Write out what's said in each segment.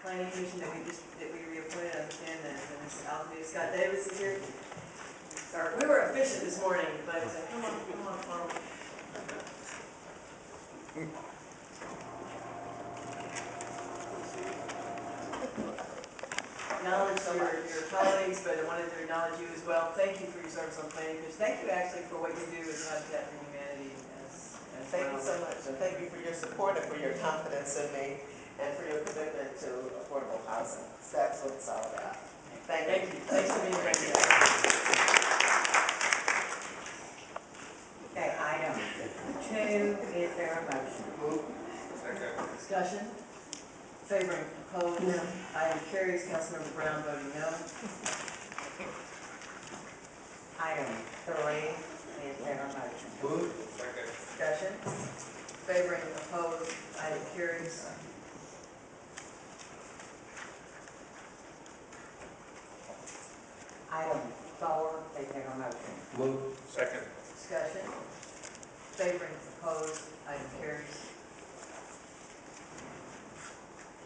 planning commission that we reappointed. I understand that Scott Davis is here. Sorry, we were efficient this morning, but come on, Carl. Acknowledge your colleagues, but I wanted to acknowledge you as well. Thank you for your service on planning commission. Thank you actually for what you do with Habitat for Humanity as Thank you so much, and thank you for your support and for your confidence in me and for your commitment to affordable housing. That's what it's all about. Thank you. Thanks for being here. Okay, item 2, is there a motion? Move. Second. Discussion. Favoring, opposed. No. Item carries. Councilmember Brown voting no. Item 3, is there a motion? Move. Second. Discussion. Favoring, opposed. Item carries. Item 4, is there a motion? Move. Second. Discussion. Favoring, opposed. Item carries.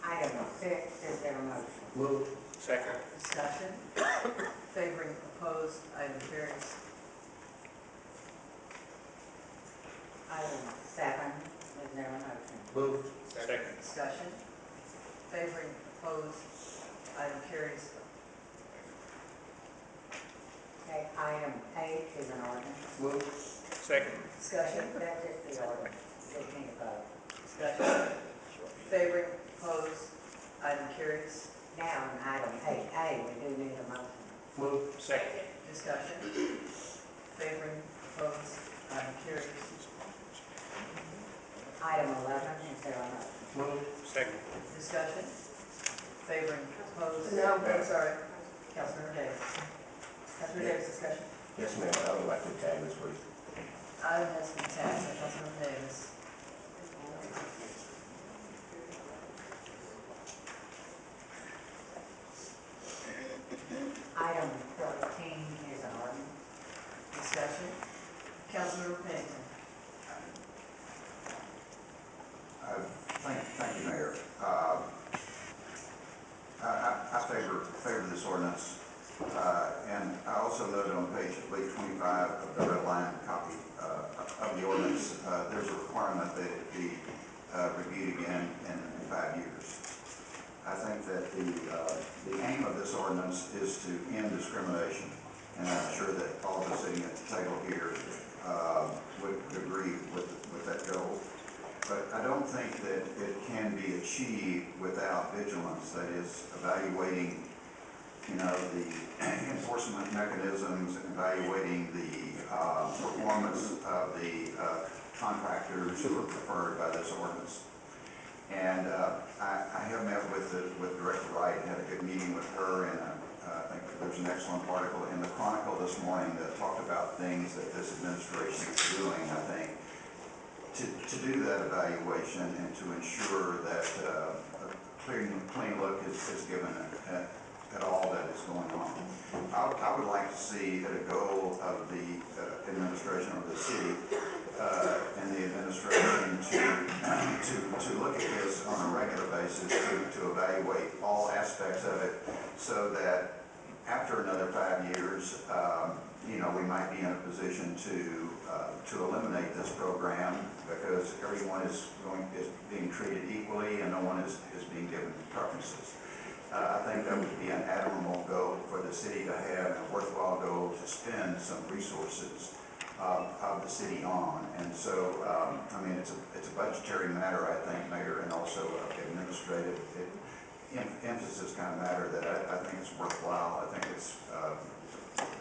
Item 6, is there a motion? Move. Second. Discussion. Favoring, opposed. Item carries. Item 7, is there a motion? Move. Second. Discussion. Favoring, opposed. Item carries. Okay, item 8 is an ordinance. Move. Second. Discussion. That's just the ordinance. Just need a vote. Discussion. Favoring, opposed. Item carries. Now, on item 8A, we do need a motion. Move. Second. Discussion. Favoring, opposed. Item carries. Item 11, is there a motion? Move. Second. Discussion. Favoring, opposed. No. I'm sorry. Councilmember Davis. Councilmember Davis, discussion. Yes, ma'am. I would like to tag this, please. Item has been tabled by Councilmember Davis. Item 13 is an ordinance. Discussion. Councilmember Pennington. Thank you, Mayor. I favor this ordinance, and I also noted on page 25 of the red line copy of the ordinance, there's a requirement that it be reviewed again in 5 years. I think that the aim of this ordinance is to end discrimination, and I'm sure that all of us sitting at the table here would agree with that goal. But I don't think that it can be achieved without vigilance, that is, evaluating, the enforcement mechanisms, evaluating the performance of the contractors who are preferred by this ordinance. And I have met with Director Wright and had a good meeting with her, and I think that there's an excellent article in the Chronicle this morning that talked about things that this administration is doing, I think, to do that evaluation and to ensure that a clean look is given at all that is going on. I would like to see that a goal of the administration of the city and the administration to look at this on a regular basis, to evaluate all aspects of it, so that after another 5 years, we might be in a position to eliminate this program, because everyone is being treated equally and no one is being given preferences. I think that would be an admirable goal for the city to have, and a worthwhile goal to spend some resources of the city on. And so, it's a budgetary matter, I think, Mayor, and also administrative emphasis kind of matter that I think is worthwhile. I think it's,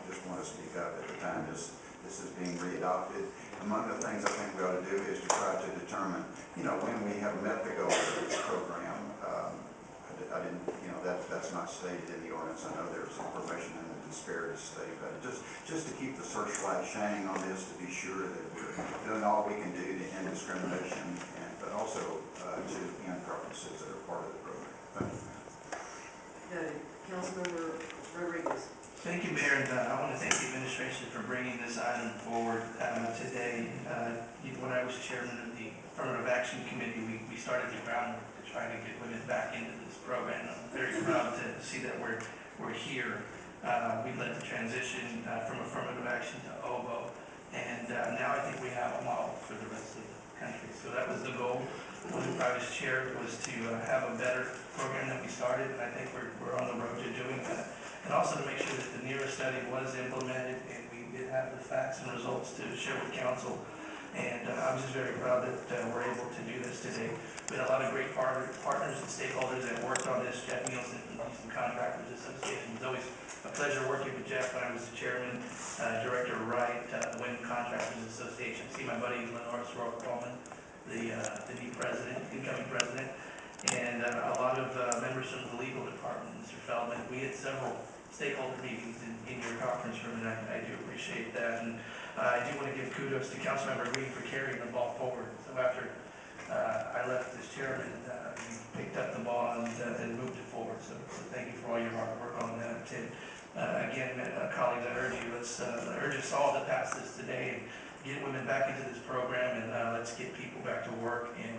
just want to speak up at the time this is being readopted. Among the things I think we ought to do is to try to determine, when we have met the goals of this program. I didn't, that's not stated in the ordinance. I know there's information in the disparity study, but just to keep the searchlight shining on this, to be sure that we're doing all we can do to end discrimination, but also to end preferences that are part of the program. Thank you. Noted. Councilmember Rodriguez. Thank you, Mayor, and I want to thank the administration for bringing this item forward today. When I was chairman of the Affirmative Action Committee, we started the groundwork to try to get women back into this program. I'm very proud to see that we're here. We led the transition from affirmative action to OVO, and now I think we have a model for the rest of the country. So that was the goal when I was chair, was to have a better program than we started, and I think we're on the road to doing that. And also to make sure that the NERA study was implemented, and we did have the facts and results to share with council. And I'm just very proud that we're able to do this today. We had a lot of great partners and stakeholders that worked on this. Jeff Nielsen from the Houston Contractors Association. It was always a pleasure working with Jeff when I was the chairman. Director Wright, the Wind Contractors Association. See my buddy Lenore Coleman, the new president, incoming president, and a lot of members from the legal department, Mr. Feldman. We had several stakeholder meetings in your conference room, and I do appreciate that. And I do want to give kudos to Councilmember Green for carrying the ball forward. So after I left as chairman, you picked up the ball and moved it forward. So thank you for all your hard work on that. And again, colleagues, I urge us all to pass this today and get women back into this program, and let's get people back to work and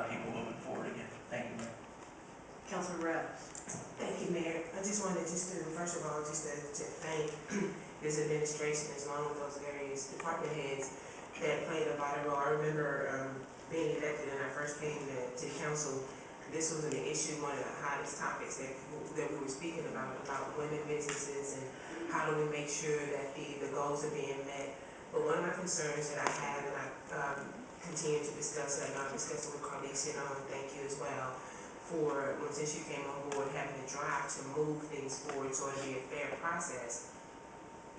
people moving forward again. Thank you, Mayor. Councilmember Adams. Thank you, Mayor. I just wanted first of all, to thank his administration as well as those various department heads that played a vital role. I remember being elected and I first came to council. This was an issue, one of the hottest topics that we were speaking about women businesses and how do we make sure that the goals are being met. But one of my concerns that I have, and I continue to discuss it, and I'll discuss it with colleagues, and thank you as well, for since you came on board, having the drive to move things forward so it'll be a fair process.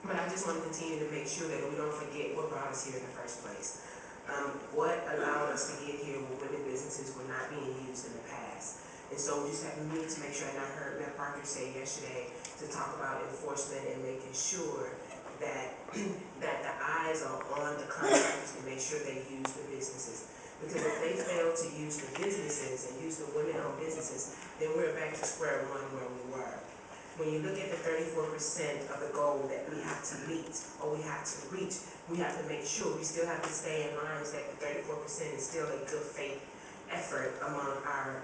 But I just want to continue to make sure that we don't forget what brought us here in the first place. What allowed us to get here when women businesses were not being used in the past. And so we just need to make sure, and I heard Matt Parker say yesterday, to talk about enforcement and making sure that that the eyes are on the contractors to make sure they use the businesses. Because if they fail to use the businesses and use the women-owned businesses, then we're back to square one where we were. When you look at the 34% of the goal that we have to meet or we have to reach, we have to make sure we still have to stay in line that the 34% is still a good faith effort among our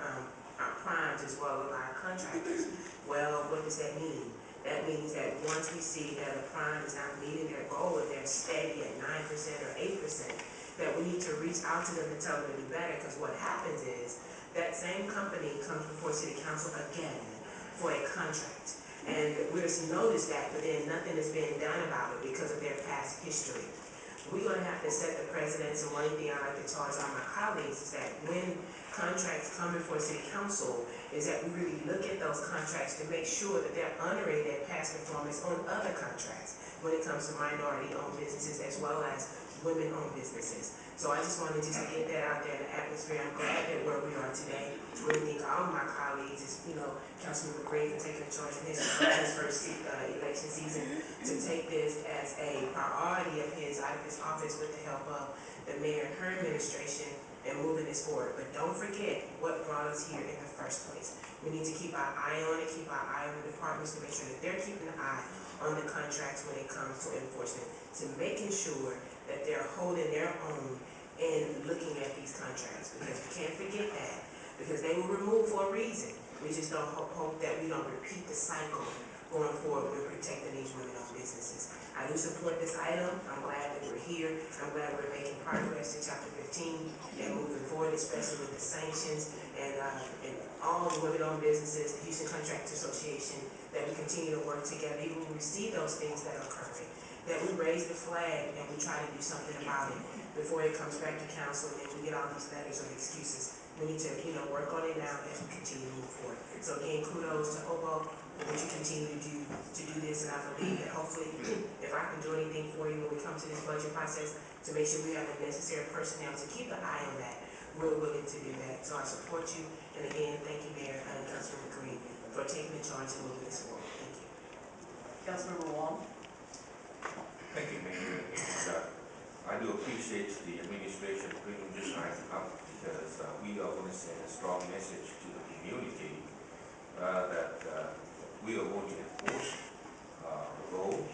primes as well as our contractors. Well, what does that mean? That means that once we see that a prime is not meeting their goal, if they're steady at 9% or 8%, that we need to reach out to them and tell them to do better. Because what happens is that same company comes before City Council again for a contract. And we're to notice that, but then nothing is being done about it because of their past history. We're going to have to set the precedents, and one thing I like to charge all my colleagues is that when contracts come before City Council, is that we really look at those contracts to make sure that they're honoring their past performance on other contracts when it comes to minority-owned businesses as well as women-owned businesses. So I just wanted to get that out there in the atmosphere. I'm glad that where we are today. I really think all of my colleagues, Councilmember Green for taking charge in his first election season, to take this as a priority of his out of his office with the help of the mayor and her administration and moving this forward. But don't forget what brought us here in the first place. We need to keep our eye on it, keep our eye on the departments to make sure that they're keeping an eye on the contracts when it comes to enforcement, to making sure that they're holding their own and looking at these contracts, because we can't forget that, because they were removed for a reason. We just don't hope that we don't repeat the cycle going forward with protecting these women-owned businesses. I do support this item. I'm glad that we're here. I'm glad we're making progress in Chapter 15 and moving forward, especially with the sanctions and all the women-owned businesses, the Houston Contractors Association, that we continue to work together, even when we see those things that are occurring, that we raise the flag and we try to do something about it before it comes back to council and we get all these letters of excuses. We need to, work on it now as we continue to move forward. So again, kudos to OBO for what you continue to do this, and I believe that hopefully, if I can do anything for you when we come to this budget process, to make sure we have the necessary personnel to keep an eye on that, we're willing to do that. So I support you, and again, thank you, Mayor and Councilmember Green, for taking the charge and moving this forward. Thank you. Councilmember Wong. Thank you, Mayor. And, I do appreciate the administration bringing this item up, because we are going to send a strong message to the community that we are going to enforce the role.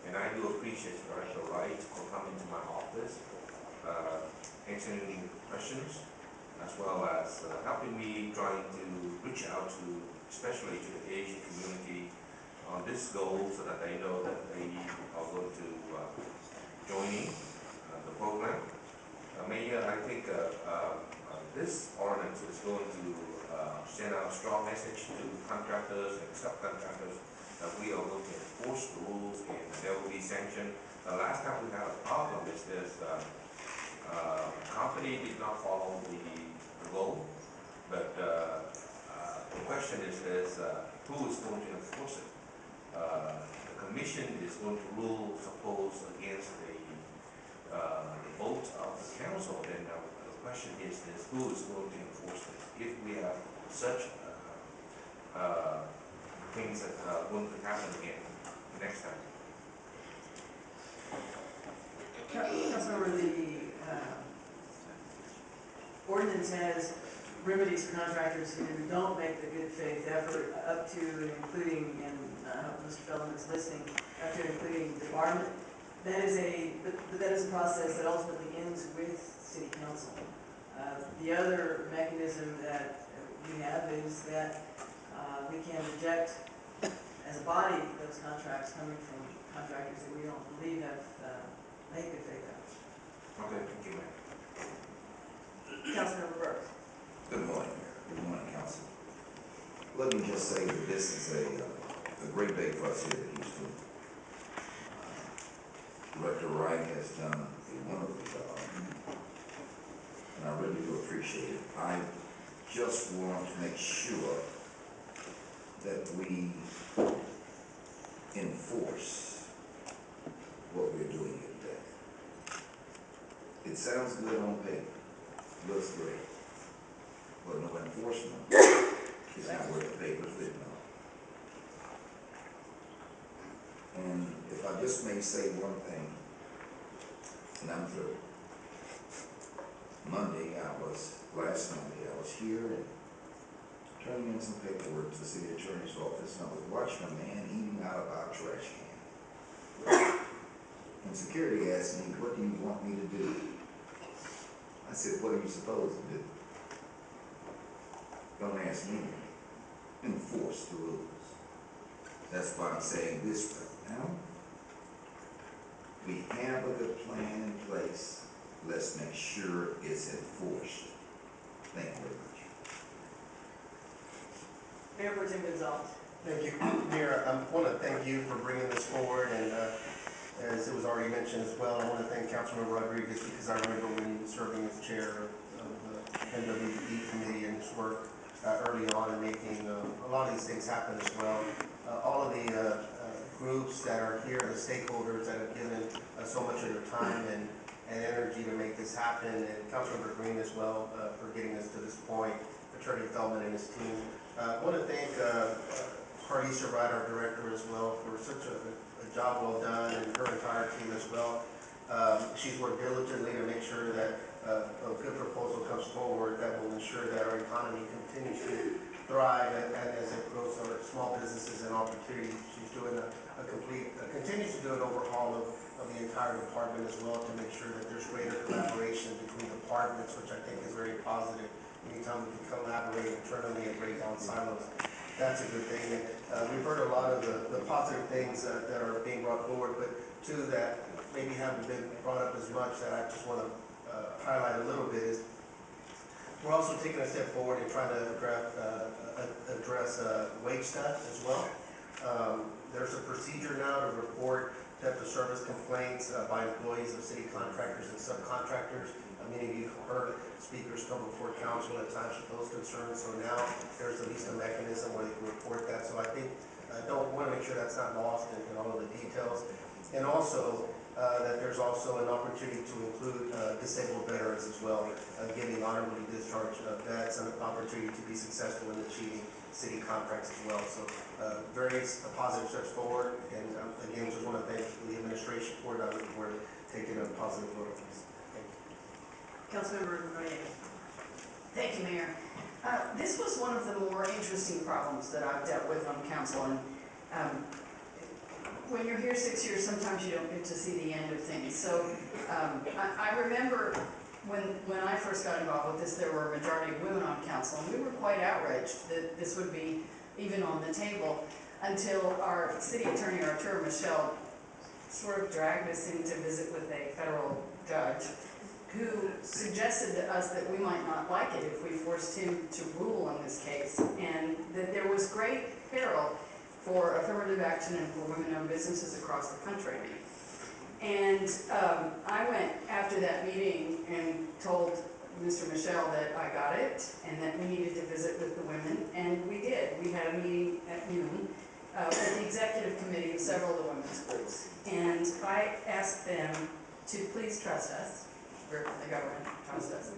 And I do appreciate Director Wright for coming to my office, answering questions, as well as helping me trying to reach out to, especially to the Asian community on this goal so that they know that they are going to join in the program. Mayor, I think this ordinance is going to send out a strong message to contractors and subcontractors that we are going to enforce the rules and there will be sanction. The last time we had a problem is this company did not follow the goal, but the question is who is going to enforce it? The commission is going to rule, suppose, against the vote of the council, then the question is who is going to enforce this? If we have such things that are going to happen again next time. Councilmember, the ordinance has remedies for contractors who don't make the good faith effort up to and including, and Mr. Feldman's listing, up to and including debarment. That is but that is a process that ultimately ends with city council. The other mechanism that we have is that we can reject as a body those contracts coming from contractors that we don't believe have made good faith efforts. Okay, thank you, ma'am. Councilmember Burke. Good morning, Mayor. Good morning, Council. Let me just say that this is a great day for us here in Houston. Director Wright has done a wonderful job, and I really do appreciate it. I just want to make sure that we enforce what we're doing here today. It sounds good on paper, looks great, but no enforcement is not worth the paper it's written on. And if I just may say one thing, and I'm through. Last Monday, I was here and turning in some paperwork to the city attorney's office, and I was watching a man eating out of our trash can. And security asked me, "What do you want me to do?" I said, "What are you supposed to do?" Don't ask me. Enforce the rules. That's why I'm saying this right now. We have a good plan in place. Let's make sure it's enforced. Thank you very much. Mayor Pro Tem Gonzalez. Thank you, Mayor. I want to thank you for bringing this forward, and as it was already mentioned as well, I want to thank Councilmember Rodriguez because I remember when he was serving as chair of the MWSBE committee and his work early on and making a lot of these things happen as well. All of the groups that are here, the stakeholders that have given so much of their time and energy to make this happen, and Councilmember Green as well for getting us to this point, Attorney Feldman and his team. I want to thank Carlisa Wright, our director, as well, for such a job well done, and her entire team as well. She's worked diligently to make sure that a good proposal comes forward that will ensure that our economy continues to thrive and as it grows our small businesses and opportunities. She's doing continues to do an overhaul of the entire department as well to make sure that there's greater collaboration between departments, which I think is very positive. Anytime we can collaborate internally and break down silos, that's a good thing. And we've heard a lot of the positive things that are being brought forward, but two that maybe haven't been brought up as much that I just want to highlight a little bit is we're also taking a step forward in trying to address wage theft as well. There's a procedure now to report theft of service complaints by employees of city contractors and subcontractors. Many of you have heard speakers come before council at times with those concerns, so now there's at least a mechanism where they can report that. So I think I don't want to make sure that's not lost in all of the details. And also that there's also an opportunity to include disabled veterans as well, giving honorably discharged vets an opportunity to be successful in achieving city contracts as well. So various positive steps forward, and again, just want to thank the administration for it. I look forward to taking a positive vote on this. Thank you. Councilmember Noriega. Thank you, Mayor. This was one of the more interesting problems that I've dealt with on council, and when you're here 6 years, sometimes you don't get to see the end of things. So I remember when I first got involved with this, there were a majority of women on council, and we were quite outraged that this would be even on the table until our city attorney, Artur Michelle, sort of dragged us in to visit with a federal judge who suggested to us that we might not like it if we forced him to rule on this case, and that there was great peril for affirmative action and for women-owned businesses across the country. And I went after that meeting and told Mr. Michelle that I got it and that we needed to visit with the women, and we did. We had a meeting at noon with the executive committee of several of the women's groups, and I asked them to please trust us. We're the government, trust us.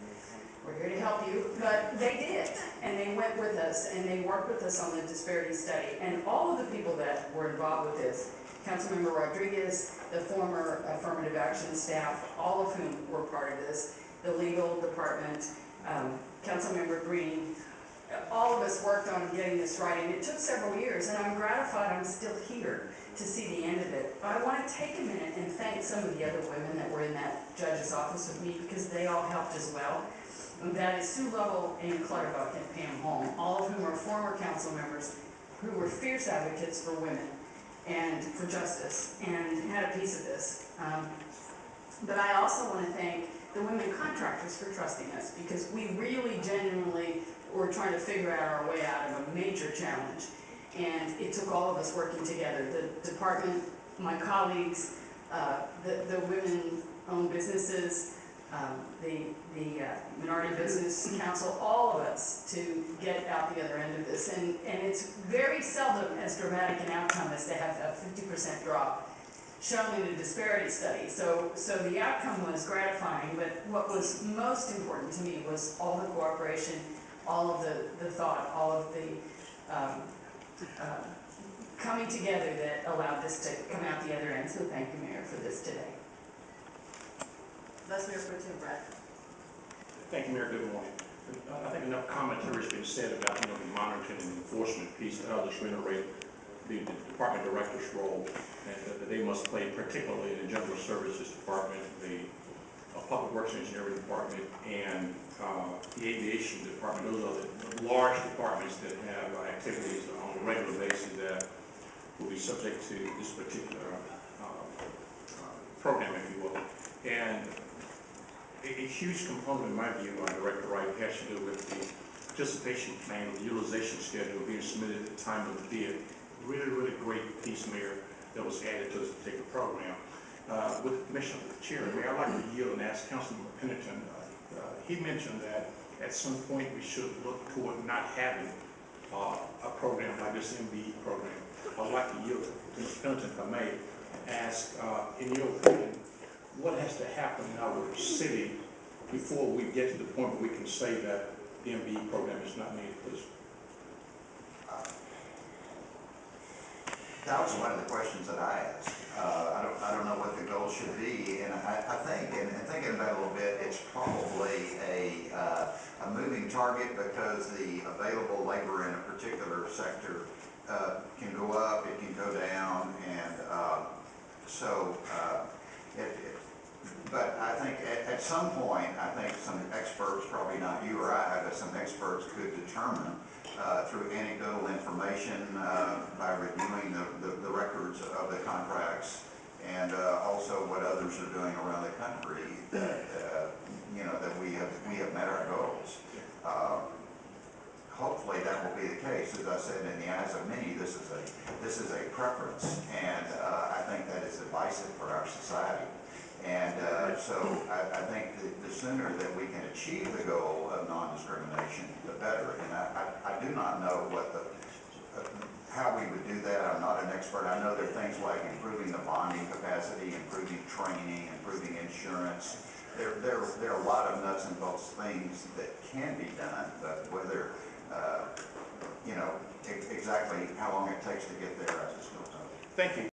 We're here to help you, but they did, and they went with us, and they worked with us on the disparity study, and all of the people that were involved with this, Councilmember Rodriguez, the former affirmative action staff, all of whom were part of this, the legal department, Councilmember Green, all of us worked on getting this right, and it took several years, and I'm gratified I'm still here to see the end of it. But I want to take a minute and thank some of the other women that were in that judge's office with me, because they all helped as well. And that is Sue Lovell, Amy Clutterbuck, and Pam Holm, all of whom are former council members who were fierce advocates for women and for justice, and had a piece of this. But I also want to thank the women contractors for trusting us, because we really genuinely were trying to figure out our way out of a major challenge. And it took all of us working together, the department, my colleagues, the women-owned businesses, the Minority Business Council, all of us to get out the other end of this. And it's very seldom as dramatic an outcome as to have a 50% drop shown in a disparity study. So the outcome was gratifying, but what was most important to me was all the cooperation, all of the thought, all of the coming together that allowed this to come out the other end. So thank you, Mayor, for this today. Vice Mayor Pro Tem Brad. Thank you, Mayor. Good morning. I think enough commentary has been said about, the monitoring and enforcement piece, and I'll just reiterate the department director's role, and that they must play, particularly in the general services department, the public works engineering department, and the aviation department. Those are the large departments that have activities on a regular basis that will be subject to this particular program, if you will. And a huge component, in my view, Director Wright, has to do with the participation plan, the utilization schedule being submitted at the time of the bid. Really, really great piece, Mayor, that was added to this particular program. With permission of the chair, Mayor, I'd like to yield and ask Councilman Pennington. He mentioned that at some point we should look toward not having a program like this MBE program. I'd like to yield to Mr. Pennington, if I may, ask, in your opinion, what has to happen in our city before we get to the point where we can say that the MBE program is not needed, please? That was one of the questions that I asked. I don't know what the goal should be, and I think, and thinking about it a little bit, it's probably a moving target, because the available labor in a particular sector can go up, it can go down, and but I think at some point, I think some experts, probably not you or I, but some experts could determine through anecdotal information, by reviewing the records of the contracts, and also what others are doing around the country, that that we have met our goals. Hopefully that will be the case. As I said, in the eyes of many, this is a preference, and I think that is divisive for our society. And so I think the sooner that we can achieve the goal of non-discrimination, the better. And I do not know how we would do that. I'm not an expert. I know there are things like improving the bonding capacity, improving training, improving insurance. There are a lot of nuts and bolts things that can be done, but whether exactly how long it takes to get there, I just don't know. Thank you.